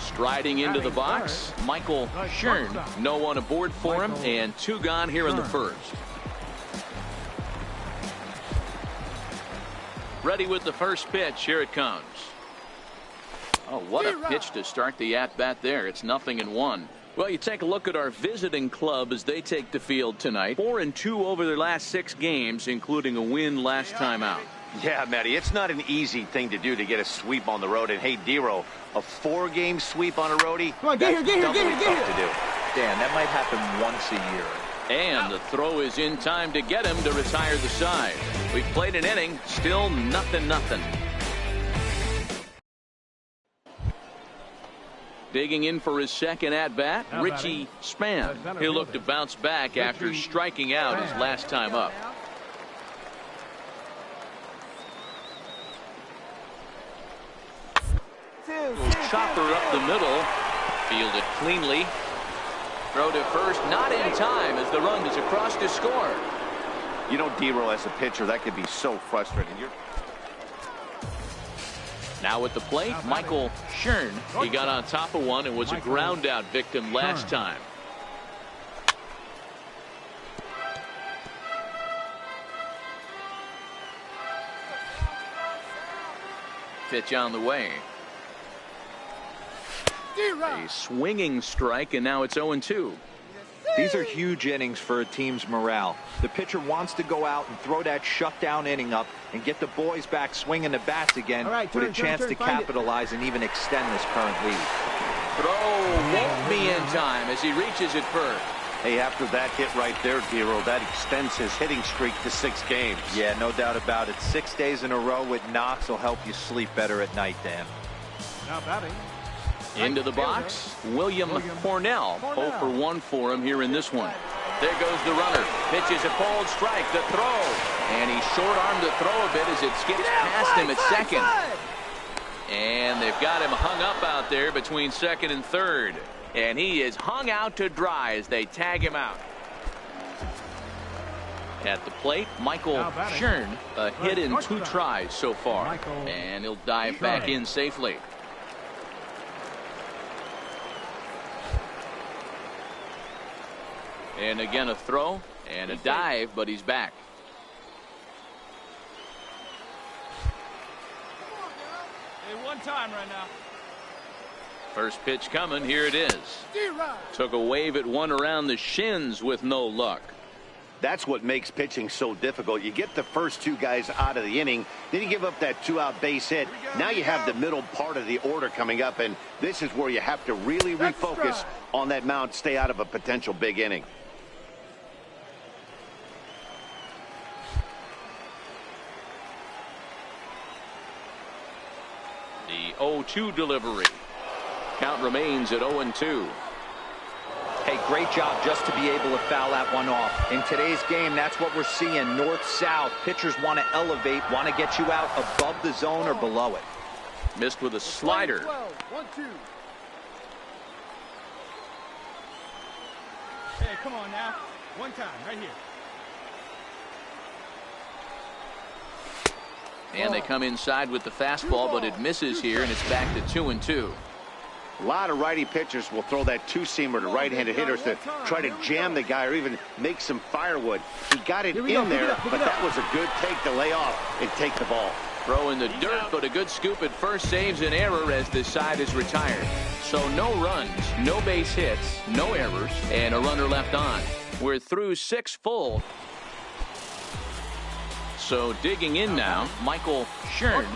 Striding into the box, Michael Schern. No one aboard for him, and 2 gone here in the first. Ready with the first pitch. Here it comes. Oh, what a pitch to start the at-bat there. It's 0-1. Well, you take a look at our visiting club as they take the field tonight. 4-2 over their last 6 games, including a win last time out. Yeah, Matty, it's not an easy thing to do to get a sweep on the road. And hey, Dero, a 4-game sweep on a roadie, come on, get here. To do. Dan, that might happen once a year. And the throw is in time to get him to retire the side. We've played an inning, still 0-0. Digging in for his second at-bat, Richie Spann. He'll look to bounce back after striking out his last time up. Chopper up the middle, fielded cleanly. Throw to first, not in time as the run is across to score. You know, Dero, as a pitcher, that could be so frustrating. Now at the plate, Michael Schern. He got on top of one and was a ground out victim last time. Pitch on the way. A swinging strike, and now it's 0-2. These are huge innings for a team's morale. The pitcher wants to go out and throw that shutdown inning up and get the boys back swinging the bats again with a chance to capitalize and even extend this current lead. Throw won't be in time as he reaches it first. Hey, after that hit right there, Dero, that extends his hitting streak to 6 games. Yeah, no doubt about it. 6 days in a row with knocks will help you sleep better at night, Dan. Now batting. Into the box, William Cornell. 0-for-1 for him here in this one. There goes the runner. Pitches a cold strike. The throw. And he short-armed the throw a bit as it skips past him at second. And they've got him hung up out there between second and third. And he is hung out to dry as they tag him out. At the plate, Michael Schern. A hit in 2 tries so far. And he'll dive back in safely. And again a throw and a dive, but he's back. Hey, one time right now. First pitch coming. Here it is. Took a wave at one around the shins with no luck. That's what makes pitching so difficult. You get the first 2 guys out of the inning, then you give up that 2-out base hit. Now you have the middle part of the order coming up, and this is where you have to really refocus on that mound, stay out of a potential big inning. The 0-2 delivery. Count remains at 0-2. Hey, great job just to be able to foul that one off. In today's game, that's what we're seeing. North-south. Pitchers want to elevate, want to get you out above the zone or below it. Missed with a slider. 1-2. Hey, come on now. One time, right here. And they come inside with the fastball, but it misses here, and it's back to 2-2. A lot of righty pitchers will throw that 2-seamer to right-handed hitters to try to jam the guy or even make some firewood. He got it in there, but that was a good take to lay off and take the ball. Throw in the dirt, but a good scoop at first saves an error as this side is retired. So no runs, no base hits, no errors, and a runner left on. We're through 6 full. So digging in now, Michael Schern.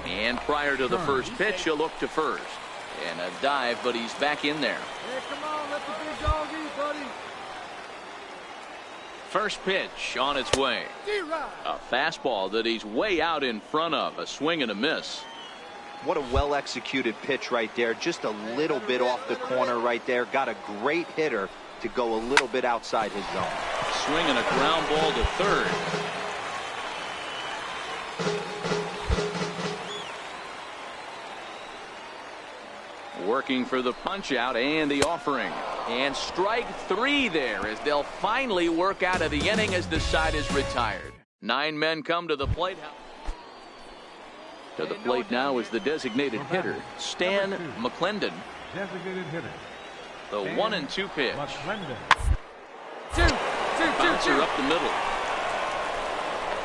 And prior to the first pitch, he'll look to first. And a dive, but he's back in there. Hey, come on, let the big dog eat, buddy. First pitch on its way. A fastball that he's way out in front of. A swing and a miss. What a well-executed pitch right there. Just a little bit off the corner right there. Got a great hitter to go a little bit outside his zone. Swing and a ground ball to third. Working for the punch out and the offering. And strike 3 there as they'll finally work out of the inning as the side is retired. 9 men come to the plate. To the plate now is the designated hitter, Stan McClendon. Designated hitter. The 1-2 pitch. McClendon. Bouncer up the middle.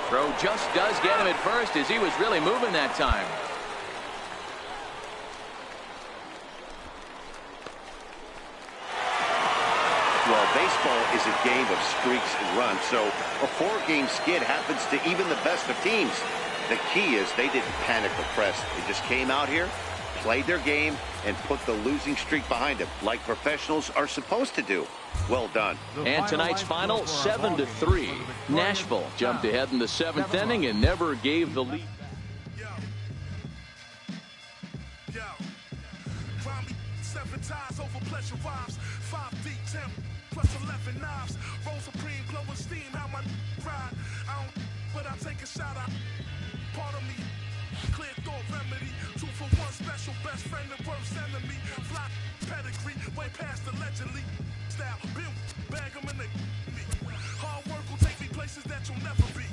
Throw just does get him at first as he was really moving that time. Well, baseball is a game of streaks and runs, so a 4-game skid happens to even the best of teams. The key is they didn't panic or press. They just came out here, played their game, and put the losing streak behind them, like professionals are supposed to do. Well done. And tonight's final, 7-3. Nashville jumped ahead in the 7th inning and never gave the lead. Part of me, clear thought remedy, 2 for 1 special best friend and worst enemy. Fly pedigree, way past allegedly. Style, bill, bag 'em and they me. Hard work will take me places that you'll never be.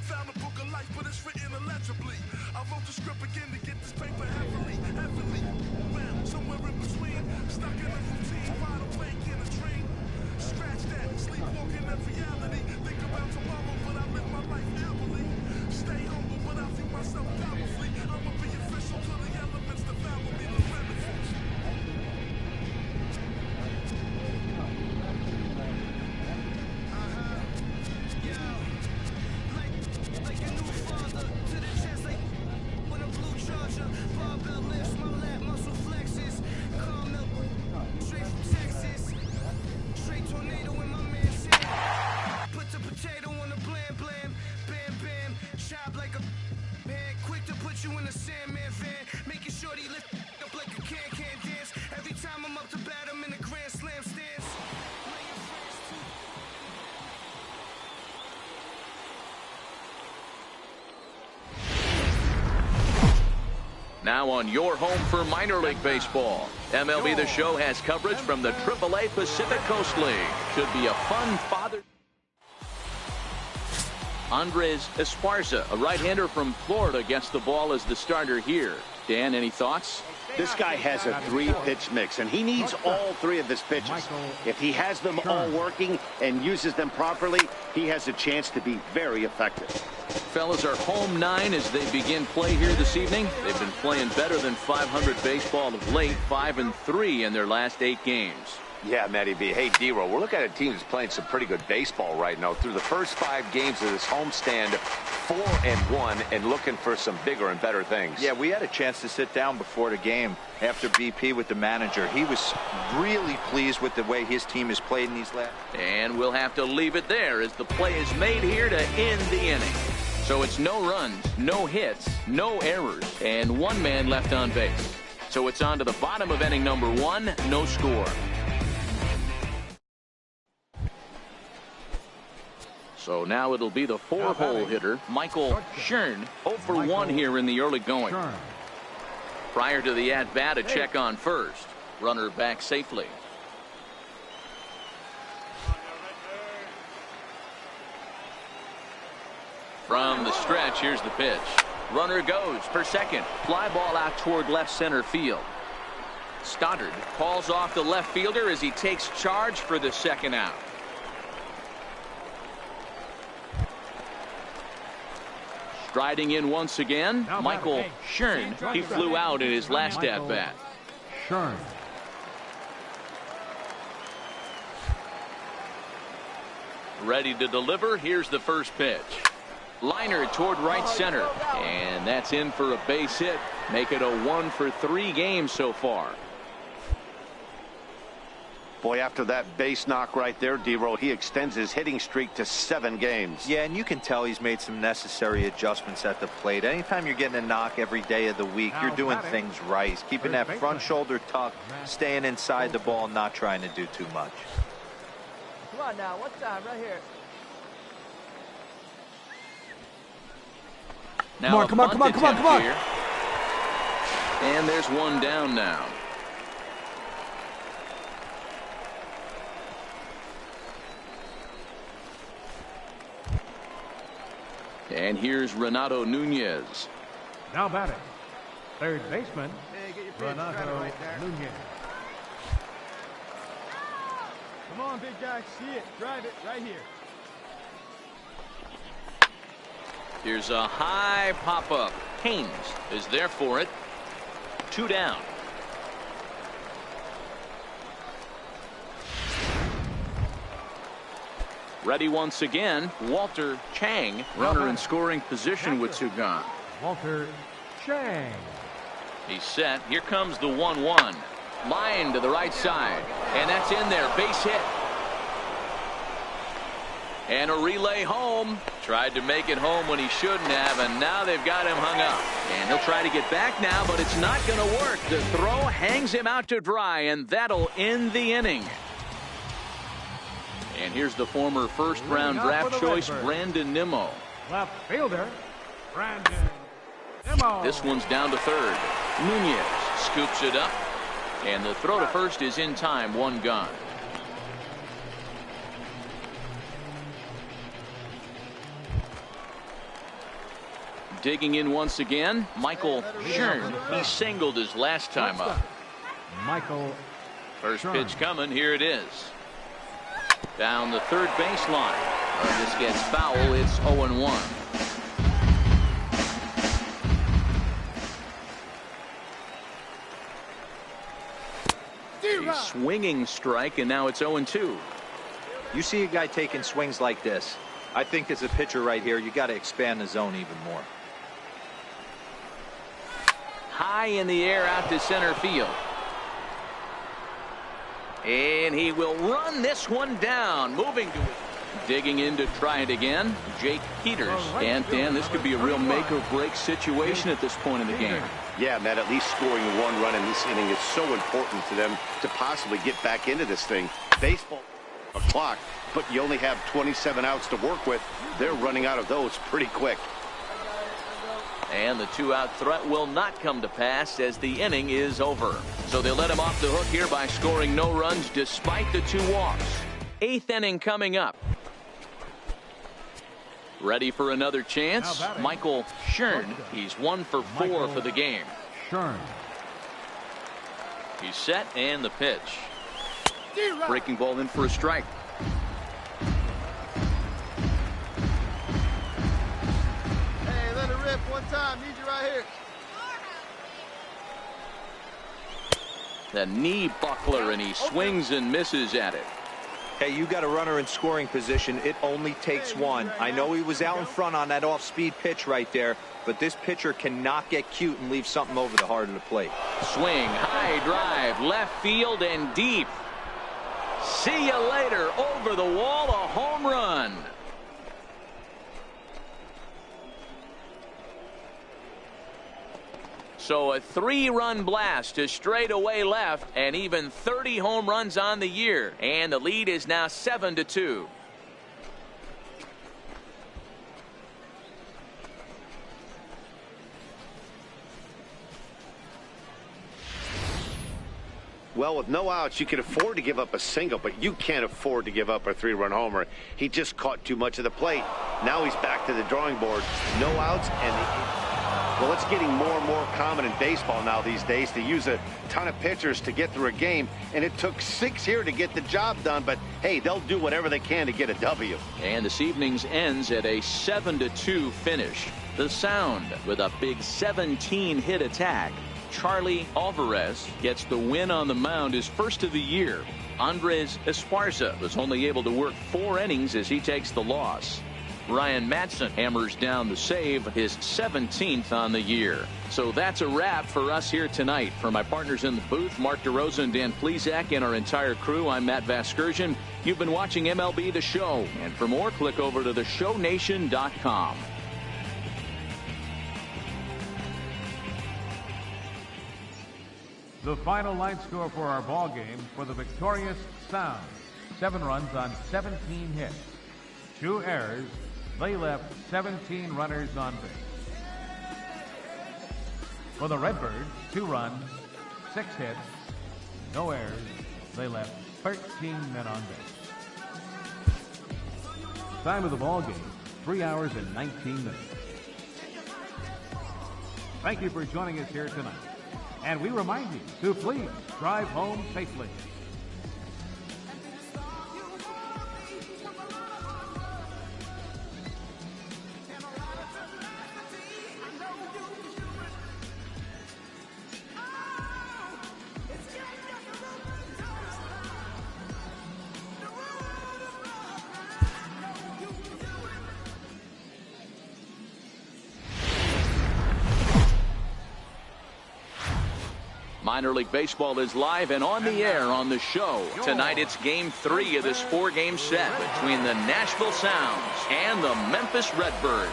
Found a book of life, but it's written illegibly. I wrote the script again to get this paper heavily. Man, somewhere in between, stuck in a routine, wide awake in a dream. Scratch that, sleepwalking in reality. Think about tomorrow, but I live my life happily. Stay humble, but I view myself powerfully. I'ma be official to the elements that follow me the benefits. Like a new father to the chest, like when a blue charger. Barbell lifts, my lat muscle flexes. Calm milk, straight from Texas. Straight tornado in my man's hand. Put the potato on the blam blam. Bam bam, chop like a man. Quick to put you in a Sandman van. Making sure he lift up like a can dance. Every time I'm up to bat, I'm in the Grand Slam stance. Now on your home for minor league baseball. MLB The Show has coverage from the AAA Pacific Coast League. Should be a fun Father. Andres Esparza, a right-hander from Florida, gets the ball as the starter here. Dan, any thoughts? This guy has a 3-pitch mix, and he needs all 3 of his pitches. If he has them all working and uses them properly, he has a chance to be very effective. Fellas are home 9 as they begin play here this evening. They've been playing better than 500 baseball of late, 5-3 in their last 8 games. Yeah, Matty B. Hey, D-Roll, we're looking at a team that's playing some pretty good baseball right now. Through the first 5 games of this homestand, 4-1, and looking for some bigger and better things. Yeah, we had a chance to sit down before the game after BP with the manager. He was really pleased with the way his team has played in these last. And we'll have to leave it there as the play is made here to end the inning. So it's no runs, no hits, no errors, and 1 man left on base. So it's on to the bottom of inning number 1, no score. So now it'll be the 4-hole hitter, Michael Schern, 0 for 1 here in the early going. Prior to the at-bat, a check on first. Runner back safely. From the stretch, here's the pitch. Runner goes for second. Fly ball out toward left center field. Stoddard calls off the left fielder as he takes charge for the second out. Striding in once again, Michael Schern. He flew out in his last at-bat. Schern. Ready to deliver. Here's the first pitch. Liner toward right center. And that's in for a base hit. Make it a 1 for 3 games so far. Boy, after that base knock right there, D-Roll, he extends his hitting streak to 7 games. Yeah, and you can tell he's made some necessary adjustments at the plate. Anytime you're getting a knock every day of the week, you're doing things right. He's keeping that front shoulder tucked, staying inside the ball, not trying to do too much. Come on now, one time right here. Now come on. Here. And there's 1 down now. And here's Renato Nunez. Now batting, third baseman, Hey, get your pitch. Got it Renato right there. Nunez. Come on, big guy. See it. Drive it right here. Here's a high pop-up. Haynes is there for it. 2 down. Ready once again, Walter Chang, runner in scoring position with 2 gone. Walter Chang. He's set. Here comes the 1-1. Line to the right side. And that's in there. Base hit. And a relay home. Tried to make it home when he shouldn't have, and now they've got him hung up. And he'll try to get back now, but it's not going to work. The throw hangs him out to dry, and that'll end the inning. And here's the former first-round draft choice, Brandon Nimmo. Left fielder, Brandon Nimmo. This one's down to third. Nunez scoops it up, and the throw to first is in time. 1 gone. Digging in once again, Michael Schern. He singled his last time up. Michael First Schern. pitch coming. Here it is. Down the third baseline. This gets foul. It's 0-1. A swinging strike, and now it's 0-2. You see a guy taking swings like this. I think as a pitcher right here, you got to expand the zone even more. High in the air out to center field. And he will run this one down. Moving to it. Digging in to try it again, Jake Peters. And Dan, this could be a real make or break situation at this point in the game. Yeah, Matt, at least scoring 1 run in this inning is so important to them to possibly get back into this thing. Baseball, a clock, but you only have 27 outs to work with. They're running out of those pretty quick. And the 2-out threat will not come to pass as the inning is over. So they let him off the hook here by scoring no runs despite the 2 walks. 8th inning coming up. Ready for another chance, Michael Schern. He's 1 for 4 for the game. Schern. He's set, and the pitch. Breaking ball in for a strike. Hey, let it rip one time. Need you right here. The knee buckler, and he swings and misses at it. Hey, you got a runner in scoring position. It only takes 1. I know he was out in front on that off-speed pitch right there, but this pitcher cannot get cute and leave something over the heart of the plate. Swing, high drive, left field and deep. See you later. Over the wall, a home run. So a 3-run blast to straightaway left, and even 30 home runs on the year. And the lead is now 7-2. Well, with no outs, you can afford to give up a single, but you can't afford to give up a 3-run homer. He just caught too much of the plate. Now he's back to the drawing board. No outs, and well, it's getting more and more common in baseball now these days to use a ton of pitchers to get through a game, and it took 6 here to get the job done, but hey, they'll do whatever they can to get a W. And this evening's ends at a 7-2 finish. The Sound with a big 17-hit attack. Charlie Alvarez gets the win on the mound, his first of the year. Andres Esparza was only able to work 4 innings as he takes the loss. Ryan Madson hammers down the save, his 17th on the year. So that's a wrap for us here tonight. For my partners in the booth, Mark DeRosa and Dan Plesac, and our entire crew, I'm Matt Vasgersian. You've been watching MLB The Show. And for more, click over to theshownation.com. The final line score for our ball game for the victorious Sound. 7 runs on 17 hits. 2 errors. They left 17 runners on base. For the Redbirds, 2 runs, 6 hits, no errors. They left 13 men on base. Time of the ball game, 3 hours and 19 minutes. Thank you for joining us here tonight. And we remind you to please drive home safely. Minor League Baseball is live and on the air on the show. Tonight it's Game 3 of this 4-game set between the Nashville Sounds and the Memphis Redbirds.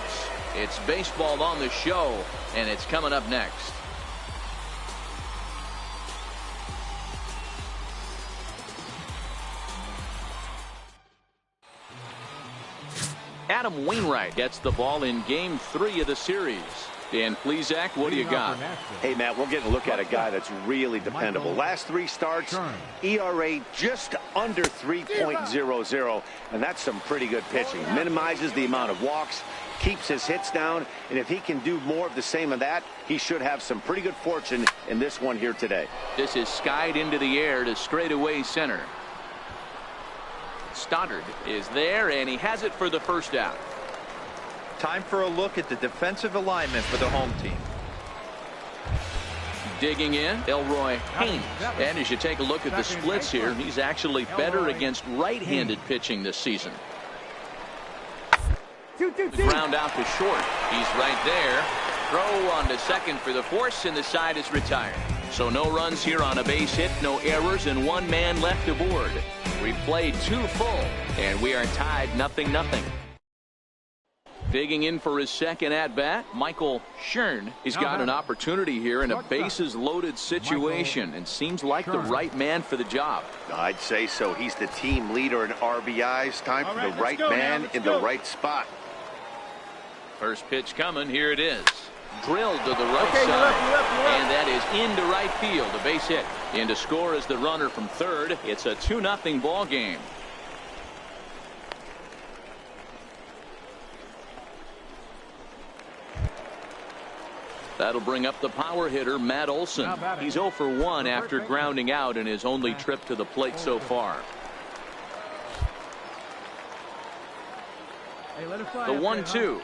It's baseball on the show, and it's coming up next. Adam Wainwright gets the ball in Game 3 of the series. Dan Plesac, what do you got? Hey, Matt, we're getting a look at a guy that's really dependable. Last 3 starts, ERA just under 3.00, and that's some pretty good pitching. Minimizes the amount of walks, keeps his hits down, and if he can do more of the same of that, he should have some pretty good fortune in this one here today. This is skied into the air to straightaway center. Stoddard is there, and he has it for the first out. Time for a look at the defensive alignment for the home team. Digging in, Elroy Haynes. And as you take a look at the splits here, he's actually better against right-handed pitching this season. Ground out to short. He's right there. Throw on to second for the force, and the side is retired. So no runs here on a base hit, no errors, and 1 man left aboard. We've played 2 full, and we are tied 0-0. Digging in for his second at-bat, Michael Schern. He's got an opportunity here in a bases-loaded situation and seems like the right man for the job. I'd say so. He's the team leader in RBIs. Time for the right man in the right spot. First pitch coming. Here it is. Drilled to the right side. And that is into right field. A base hit. In to score is the runner from third. It's a 2-0 ball game. That'll bring up the power hitter, Matt Olson. He's 0 for 1 after grounding out in his only trip to the plate so far. The 1-2.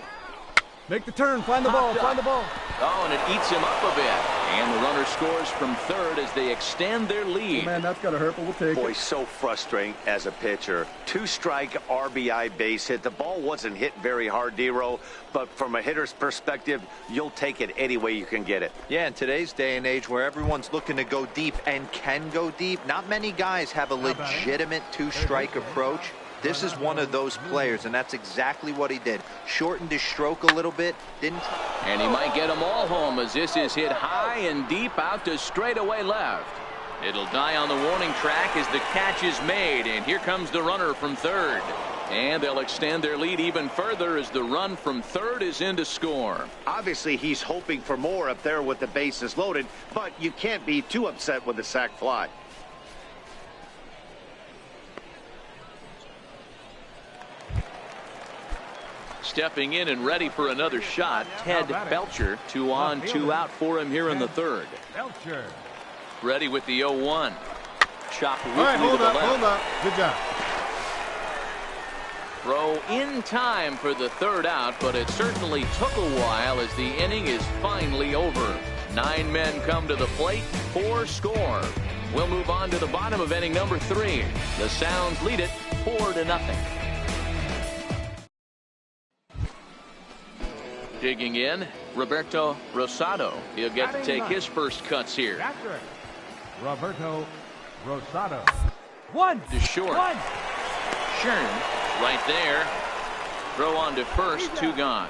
Make the turn, find the ball, find the ball. Oh, and it eats him up a bit. And the runner scores from third as they extend their lead. Oh, man, that's got to hurt, but we'll take it. Boy, so frustrating as a pitcher. 2-strike RBI base hit. The ball wasn't hit very hard, Dero, but from a hitter's perspective, you'll take it any way you can get it. Yeah, in today's day and age where everyone's looking to go deep and can go deep, not many guys have a legitimate 2-strike approach. This is one of those players, and that's exactly what he did. Shortened his stroke a little bit. And he might get them all home as this is hit high and deep out to straightaway left. It'll die on the warning track as the catch is made, and here comes the runner from third. And they'll extend their lead even further as the run from third is in to score. Obviously, he's hoping for more up there with the bases loaded, but you can't be too upset with the sac fly. Stepping in and ready for another shot, Ted Belcher. 2 on, 2 out for him here in the third. Belcher. Ready with the 0-1. Chop All right, hold up. Good job. Throw in time for the third out, but it certainly took a while as the inning is finally over. 9 men come to the plate, 4 score. We'll move on to the bottom of inning number 3. The Sounds lead it 4-0. Digging in, Roberto Rosado. He'll get to take his first cuts here. Roberto Rosado. 1 To short. 1. Schern right there. Throw on to first, 2 gone.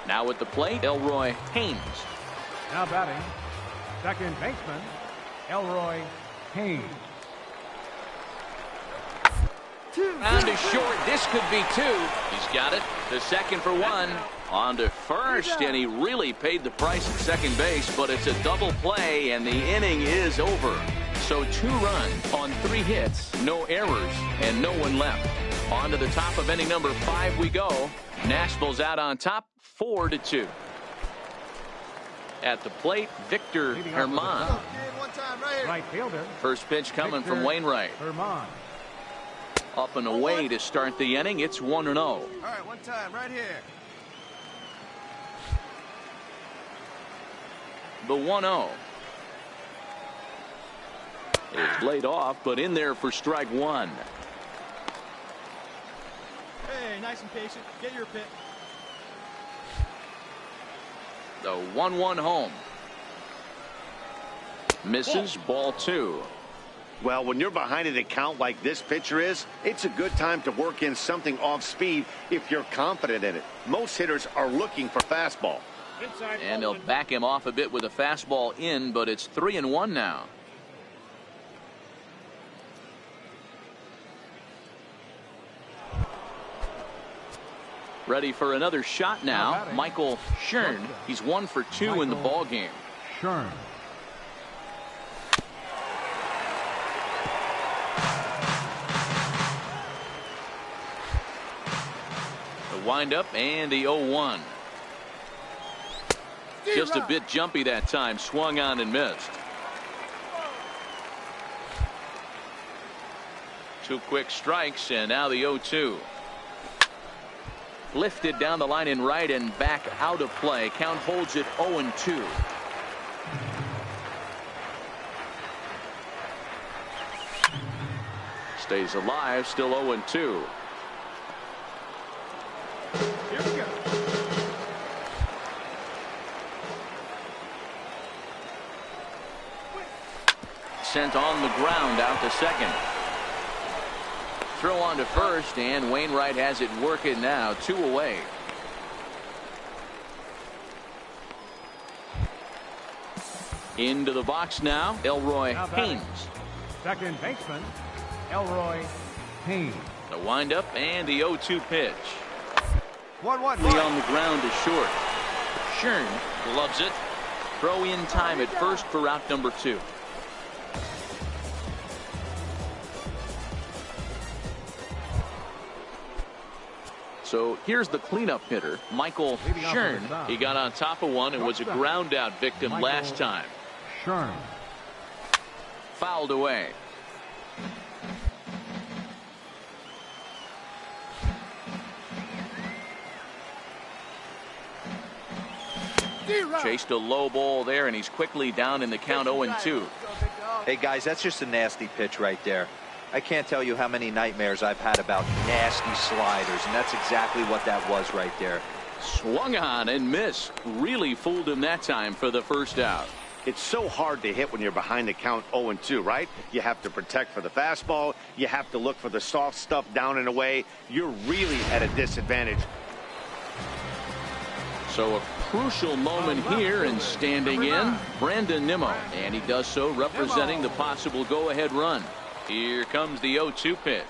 Now at the plate, Elroy Haynes. Now batting, second baseman, Elroy Haynes. Round to short. This could be 2. He's got it. The second for 1. On to first, and he really paid the price at second base, but it's a double play, and the inning is over. So 2 runs on 3 hits, no errors, and no one left. On to the top of inning number 5 we go. Nashville's out on top 4-2. At the plate, Victor Herman. Right fielder. First pitch coming from Wainwright. Herman. Up and away to start the inning. It's 1-0. All right, one time, right here. The 1-0 is laid off, but in there for strike one. Hey, nice and patient. Get your pick. The 1-1 home. Misses, ball 2. Well, when you're behind an account like this pitcher is, it's a good time to work in something off speed if you're confident in it. Most hitters are looking for fastball. And they'll back him off a bit with a fastball in, but it's 3-1 now. Ready for another shot now. Michael Schern. He's 1 for 2 in the ball game. Schern. The windup and the 0-1. Just a bit jumpy that time. Swung on and missed. 2 quick strikes, and now the 0-2. Lifted down the line in right and back out of play. Count holds it 0-2. Stays alive, still 0-2. Here we go. Sent on the ground out to second. Throw on to first, and Wainwright has it working now. 2 away. Into the box now, Elroy Haynes. Second baseman, Elroy Haynes. The windup and the 0-2 pitch. 1-1. Lee on the ground is short. Schern gloves it. Throw in time at first for route number 2. So here's the cleanup hitter, Michael Schern. He got on top of one and was a ground out victim last time. Schern. Fouled away. Chased a low ball there, and he's quickly down in the count 0-2. Hey, guys, that's just a nasty pitch right there. I can't tell you how many nightmares I've had about nasty sliders, and that's exactly what that was right there. Swung on and missed. Really fooled him that time for the first out. It's so hard to hit when you're behind the count 0-2, right? You have to protect for the fastball. You have to look for the soft stuff down and away. You're really at a disadvantage. So a crucial moment here, and standing in, Brandon Nimmo. And he does so representing the possible go-ahead run. Here comes the 0-2 pitch.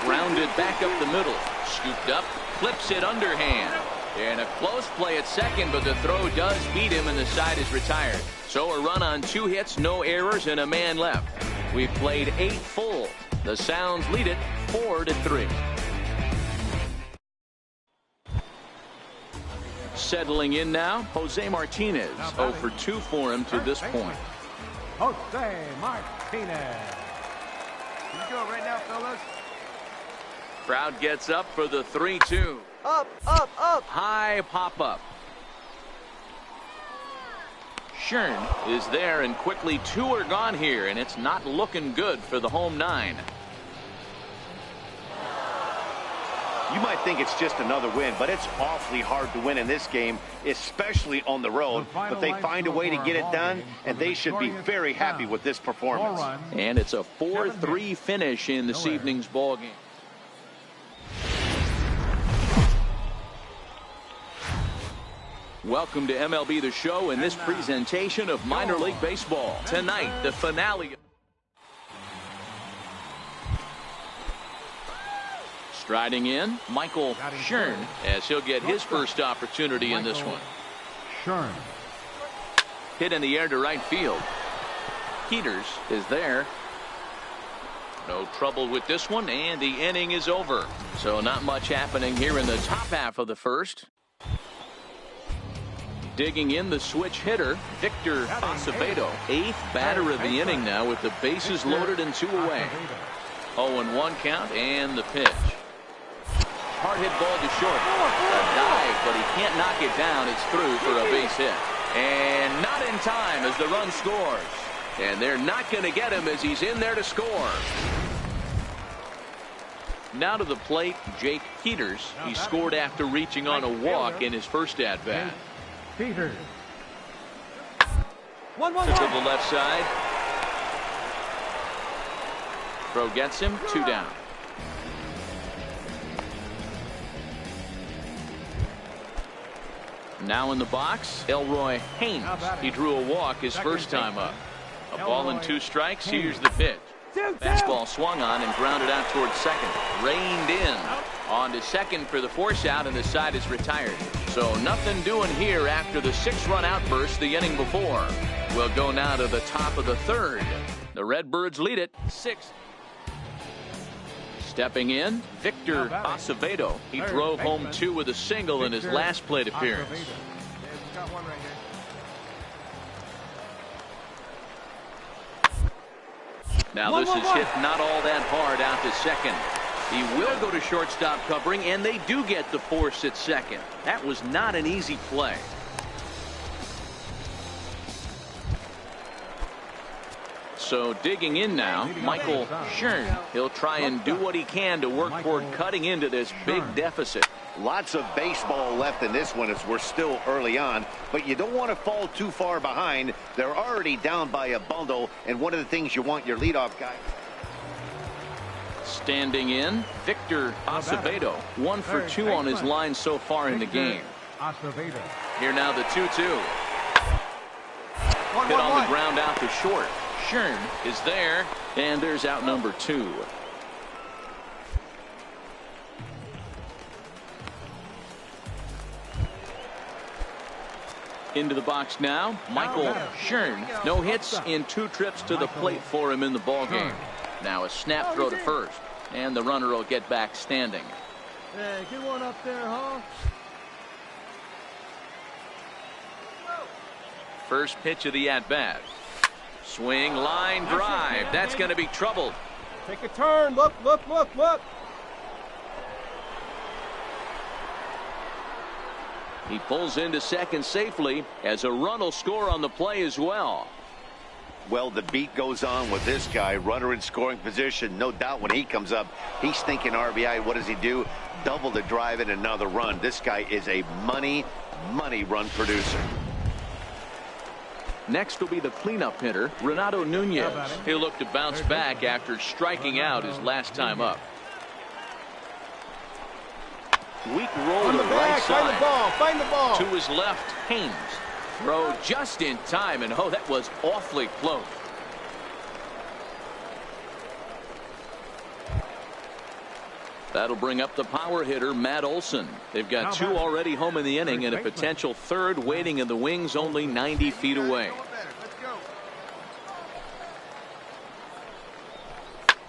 Grounded back up the middle. Scooped up, flips it underhand. And a close play at second, but the throw does beat him, and the side is retired. So a run on 2 hits, no errors, and a man left. We've played 8 full. The Sounds lead it 4-3. Settling in now, Jose Martinez. 0 for 2 for him to this point. Jose Martinez. Here we go right now, fellas. Crowd gets up for the 3-2. Up, up, up. High pop-up. Schern is there, and quickly 2 are gone here, and it's not looking good for the home 9. You might think it's just another win, but it's awfully hard to win in this game, especially on the road. But they find a way to get it done, and they should be very happy with this performance. And it's a 4-3 finish in this evening's ball game. Welcome to MLB The Show and this presentation of minor league baseball. Tonight, the finale. Striding in, Michael Schern, as he'll get his first opportunity in this one. Schern. Hit in the air to right field. Peters is there. No trouble with this one, and the inning is over. So not much happening here in the top half of the first. Digging in the switch hitter, Victor Acevedo, 8th batter of the inning now with the bases loaded and 2 away. 0-1 count and the pitch. Hard hit ball to short. A dive, but he can't knock it down. It's through for a base hit. And not in time as the run scores. And they're not going to get him as he's in there to score. Now to the plate, Jake Peters. He scored after reaching on a walk in his first at-bat. Peters. To the left side. Throw gets him, 2 down. Now in the box, Elroy Haynes. He drew a walk his first time up. A ball and 2 strikes. Here's the pitch. Fastball swung on and grounded out towards second. Reined in. On to second for the force out, and the side is retired. So nothing doing here after the 6-run outburst the inning before. We'll go now to the top of the third. The Redbirds lead it 6. Stepping in, Victor Acevedo. He drove home 2 with a single in his last plate appearance. Now this is hit not all that hard out to second. He will go to shortstop covering, and they do get the force at second. That was not an easy play. So digging in now, Michael Schern. He'll try and do what he can to work toward cutting into this big deficit. Lots of baseball left in this one as we're still early on, but you don't want to fall too far behind. They're already down by a bundle, and one of the things you want your leadoff guy. Standing in, Victor Acevedo. 1 for 2 on his line so far in the game. Here now the 2-2. Hit on the ground out to short. Schern is there, and there's out number 2. Into the box now, Michael Schern. No hits in 2 trips to the plate for him in the ballgame. Now a snap throw to first, and the runner will get back standing. Hey, get one up there, huh? First pitch of the at-bat. Swing, line drive. That's going to be troubled. Take a turn. Look, look, look, look. He pulls into second safely as a run will score on the play as well. Well, the beat goes on with this guy. Runner in scoring position. No doubt when he comes up, he's thinking RBI. What does he do? Double the drive and another run. This guy is a money run producer. Next will be the cleanup hitter, Renato Nunez. He'll look to bounce back after striking out his last time up. Weak roll to the right side. Find the ball. To his left, Haynes. Throw just in time, and oh, that was awfully close. That'll bring up the power hitter, Matt Olson. They've got 2 already home in the inning and a potential 3rd waiting in the wings only 90 feet away.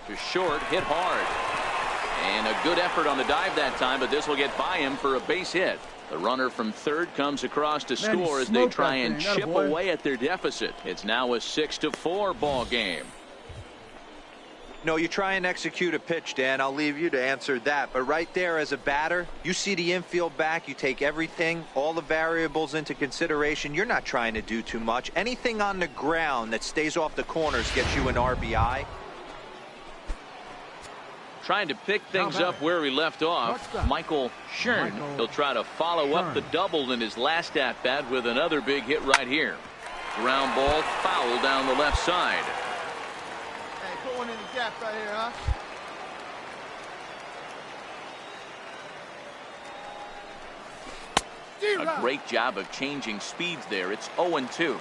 To short, hit hard. And a good effort on the dive that time, but this will get by him for a base hit. The runner from third comes across to score as they try and chip away at their deficit. It's now a 6-4 ball game. No, you try and execute a pitch, Dan. I'll leave you to answer that. But right there as a batter, you see the infield back. You take everything, all the variables into consideration. You're not trying to do too much. Anything on the ground that stays off the corners gets you an RBI. Trying to pick things up where he left off, Michael Schern. He'll try to follow up the double in his last at-bat with another big hit right here. Ground ball foul down the left side. Hey, put one in the gap right here, huh? A great job of changing speeds there. It's 0-2.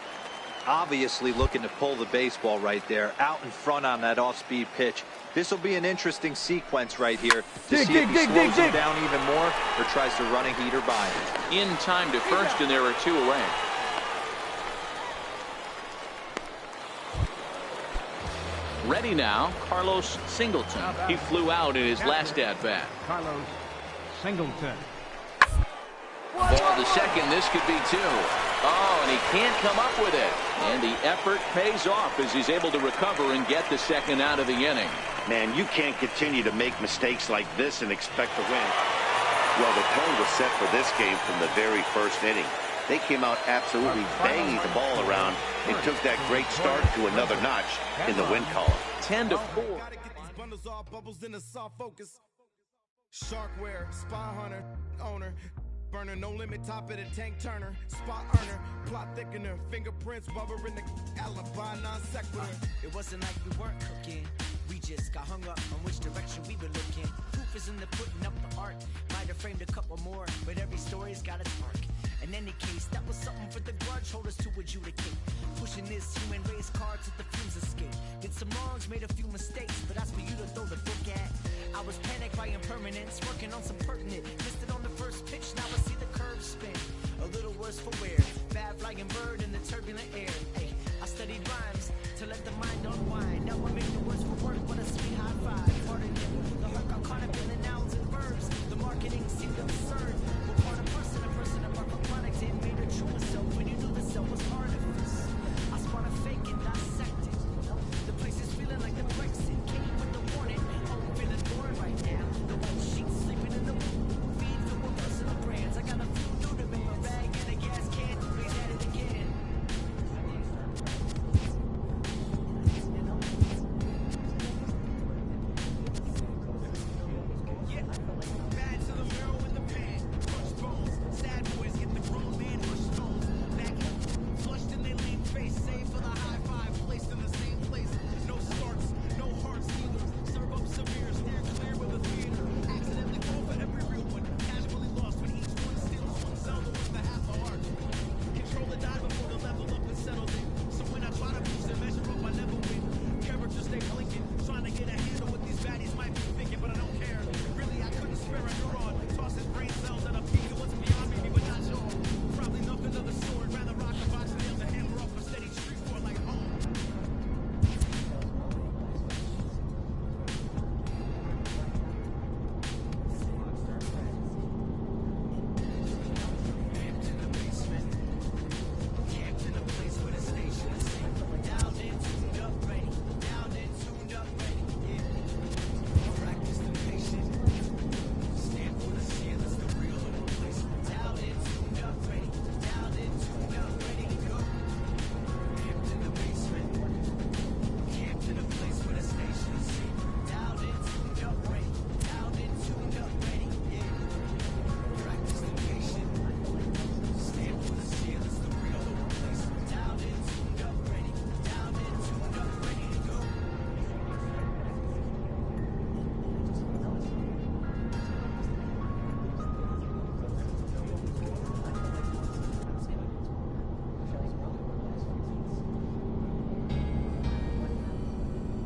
Obviously looking to pull the baseball right there out in front on that off-speed pitch. This will be an interesting sequence right here to see if he slows him down even more or tries to run a heater by him. In time to first, and there are 2 away. Ready now, Carlos Singleton. He flew out in his last at-bat. Carlos Singleton. Ball to second. This could be 2. Oh, and he can't come up with it. And the effort pays off as he's able to recover and get the second out of the inning. Man, you can't continue to make mistakes like this and expect to win. Well, the tone was set for this game from the very first inning. They came out absolutely banging the ball around and took that great start to another notch in the win column. 10-4. Sharkware, spy hunter, owner, burner, no limit, top of the tank turner, spot earner, plot thickener, fingerprints, rubber in the alibi, non sequitur. It wasn't like we weren't cooking. We just got hung up on which direction we were looking. Proof is in the putting up the art. Might have framed a couple more, but every story's got its arc. In any case, that was something for the grudge holders to adjudicate. Pushing this human race card till the fumes escape. Did some wrongs, made a few mistakes, but that's for you to throw the book at. I was panicked by impermanence, working on some pertinent. Missed it on the first pitch, now I see the curve spin. A little worse for wear. Bad flying bird in the turbulent air. Ay, I studied rhymes to let the mind unwind. Now I make the words for work, what a sweet high five. Pardon it, the hook I'm caught up in the nouns and verbs. The marketing seemed absurd. We're part of person, apart from products. It made a true self when you knew the self was artifice. I spun a fake and dissected. The place is feeling like the Brexit. Came with the warning. Oh, I'm feeling bored right now. The white sheets sleeping in the feed filled with personal brands. I got a few new to make a bag and a gas can. Please add it again.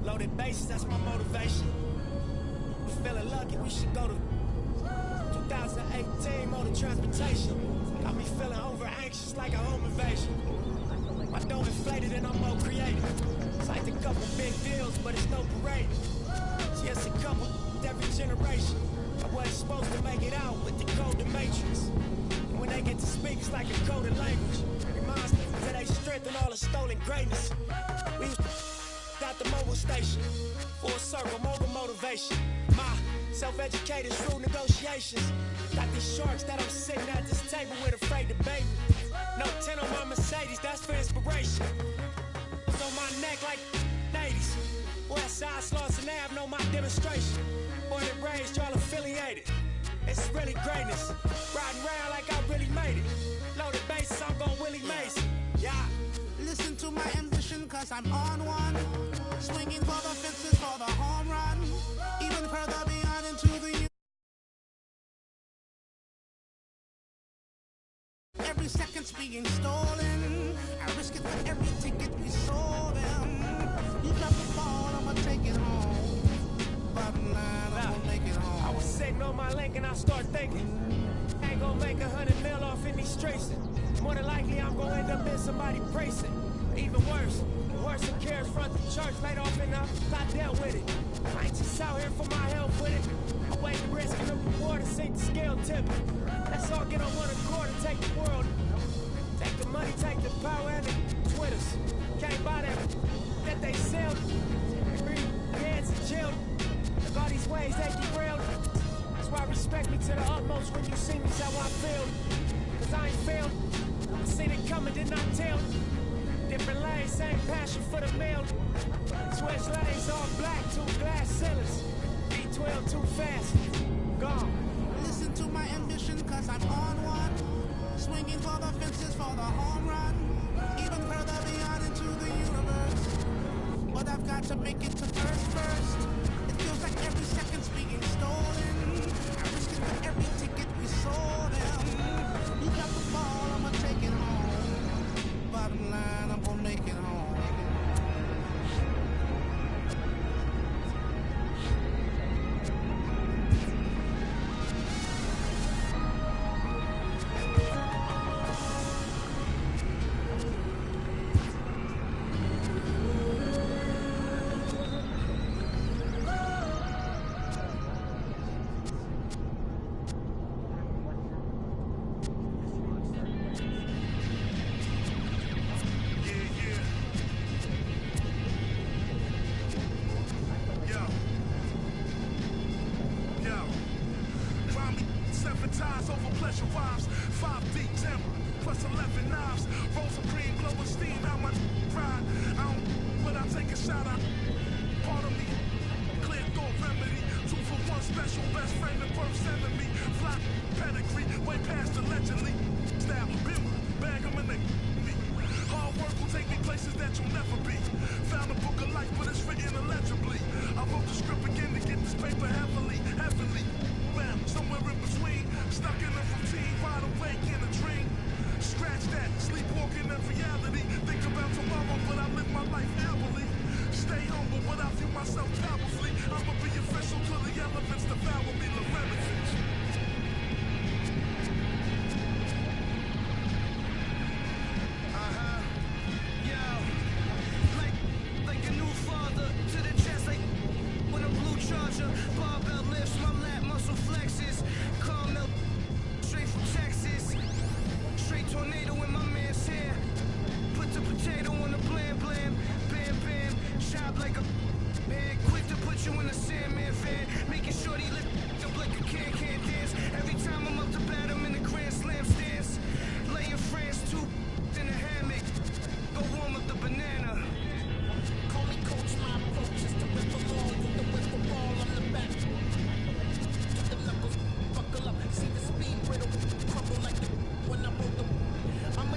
Loaded bases, that's my motivation. We're feeling lucky, we should go to 2018 motor transportation. Got me feeling over anxious like a home invasion. My dough inflated and I'm more creative. Signed a couple big deals, but it's no parade. Just a couple every generation. I wasn't supposed to make it out with the golden matrix. And when they get to speak, it's like a coded language. Reminds me that they strengthen all the stolen greatness. We got the mobile station, full circle, mobile motivation. My self-educated through negotiations. Got these sharks that I'm sitting at this table with afraid to bait me. No 10 on my Mercedes, that's for inspiration. It's on my neck like 80s. Westside Slauson Ave, know my demonstration. Born and raised, y'all affiliated. It's really greatness. Riding around like I really made it. Loaded bases, I'm going Willie Mason. Yeah. Listen to my ambition, cause I'm on one. Swinging for the fences for the home run. Even further beyond into the... Every second's being stolen. I risk it for every ticket we sold them. You drop the ball, I'ma take it home. Bottom line, I'm gonna make it home. I was sitting on my link and I start thinking, ain't gonna make 100 mil off any money's tracing. More than likely, I'm gonna end up in somebody bracing. Even worse, some cares front the church laid off and I dealt with it. I ain't just out here for my health with it. I weigh the risk and the reward and sink the scale tip. Let's all get on one accord and take the world. Take the money, take the power, and the Twitters. Can't buy that they sell. Breathe, heads and chill. Look all these ways they derailed. That's why respect me to the utmost when you see me, how I feel. Cause I ain't failed. I seen it coming, did not tell. Different lanes, same passion for the meal. Switch lanes, all black, 2 glass ceilings. B12 too fast, gone. Listen to my ambition, cause I'm on one. Swinging for the fences for the home run. Even further beyond into the universe. But I've got to make it to first. It feels like every second's being stolen. I risk it for every ticket we sold them. You got the ball, I'ma take it home. Bottom line, I'm gonna make it home. I'm a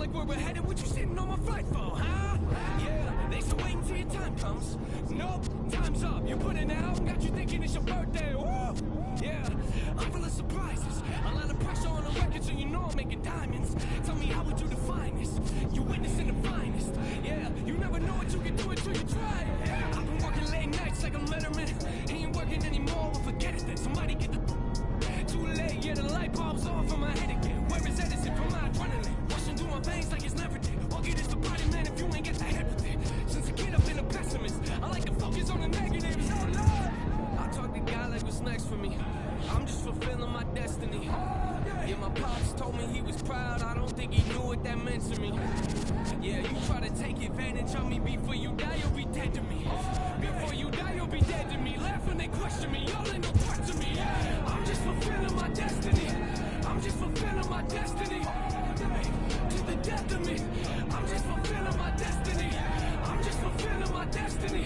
like where we're headed. What you sitting on my flight for, huh? Yeah, they still waiting till your time comes. Nope, time's up. You put it out, got you thinking it's your birthday. Woo! Yeah, I'm full of surprises. A lot of pressure on the record, so you know I'm making diamonds. Tell me, how would you define this? You witnessing the finest. Yeah, you never know what you can do until you try. I've been working late nights like a Letterman. He ain't working anymore, well, forget it then. Somebody get the too late, yeah, the light bulb's off in my head again. Where is Edison from my adrenaline? Rushing through my veins like it's never did. Walk it is the body, man, if you ain't get the head with it. Since a kid, I've been a pessimist. I like to focus on the negatives. Oh, Lord. I talk to God like what's next for me. I'm just fulfilling my destiny. Yeah, my pops told me he was proud. I don't think he knew what that meant to me. Yeah, you try to take advantage of me. Before you die, you'll be dead to me. Before you die, you'll be dead to me. Laugh when they question me. Y'all ain't no threat to me. I'm just fulfilling my destiny. I'm just fulfilling my destiny. To the death of me. I'm just fulfilling my destiny. I'm just fulfilling my destiny.